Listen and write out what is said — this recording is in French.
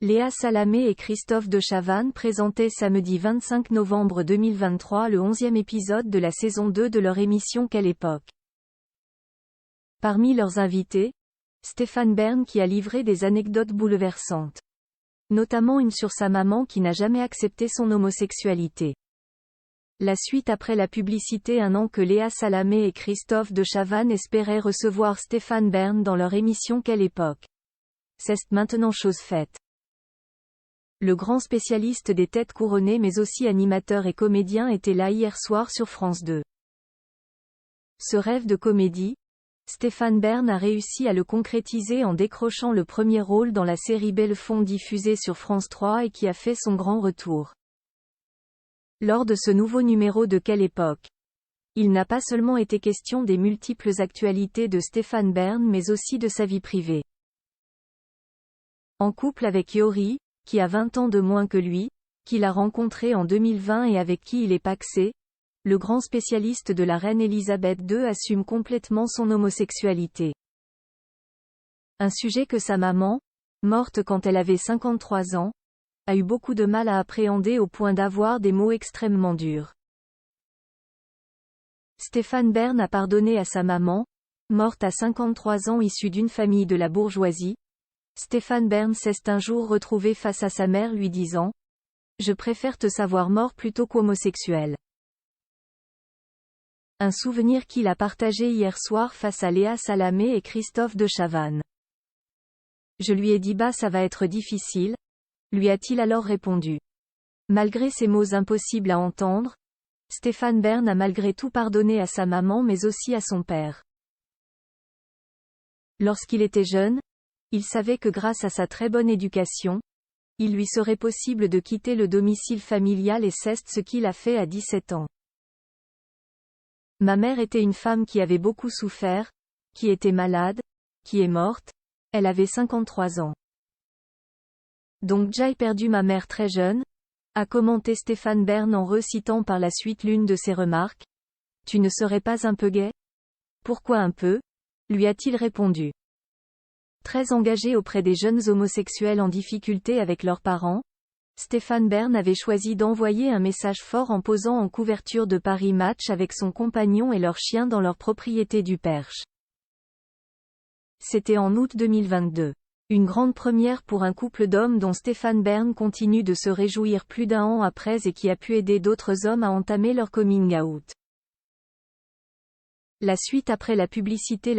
Léa Salamé et Christophe de Chavannes présentaient samedi 25 novembre 2023 le 11e épisode de la saison 2 de leur émission Quelle époque. Parmi leurs invités, Stéphane Bern qui a livré des anecdotes bouleversantes. Notamment une sur sa maman qui n'a jamais accepté son homosexualité. La suite après la publicité un an que Léa Salamé et Christophe de Chavannes espéraient recevoir Stéphane Bern dans leur émission Quelle époque. C'est maintenant chose faite. Le grand spécialiste des têtes couronnées mais aussi animateur et comédien était là hier soir sur France 2. Ce rêve de comédie, Stéphane Bern a réussi à le concrétiser en décrochant le premier rôle dans la série Bellefond diffusée sur France 3 et qui a fait son grand retour. Lors de ce nouveau numéro de Quelle époque, il n'a pas seulement été question des multiples actualités de Stéphane Bern mais aussi de sa vie privée. En couple avec Yori, qui a 20 ans de moins que lui, qu'il a rencontré en 2020 et avec qui il est pacsé, le grand spécialiste de la reine Elisabeth II assume complètement son homosexualité. Un sujet que sa maman, morte quand elle avait 53 ans, a eu beaucoup de mal à appréhender au point d'avoir des mots extrêmement durs. Stéphane Bern a pardonné à sa maman, morte à 53 ans issue d'une famille de la bourgeoisie. Stéphane Bern s'est un jour retrouvé face à sa mère lui disant « Je préfère te savoir mort plutôt qu'homosexuel ». Un souvenir qu'il a partagé hier soir face à Léa Salamé et Christophe de Chavannes. Je lui ai dit bah ça va être difficile, lui a-t-il alors répondu. Malgré ces mots impossibles à entendre, Stéphane Bern a malgré tout pardonné à sa maman mais aussi à son père. Lorsqu'il était jeune, il savait que grâce à sa très bonne éducation, il lui serait possible de quitter le domicile familial et c'est ce qu'il a fait à 17 ans. Ma mère était une femme qui avait beaucoup souffert, qui était malade, qui est morte, elle avait 53 ans. Donc j'ai perdu ma mère très jeune, a commenté Stéphane Bern en recitant par la suite l'une de ses remarques. Tu ne serais pas un peu gay? Pourquoi un peu? Lui a-t-il répondu. Très engagé auprès des jeunes homosexuels en difficulté avec leurs parents, Stéphane Bern avait choisi d'envoyer un message fort en posant en couverture de Paris Match avec son compagnon et leur chien dans leur propriété du Perche. C'était en août 2022. Une grande première pour un couple d'hommes dont Stéphane Bern continue de se réjouir plus d'un an après et qui a pu aider d'autres hommes à entamer leur coming out. La suite après la publicité.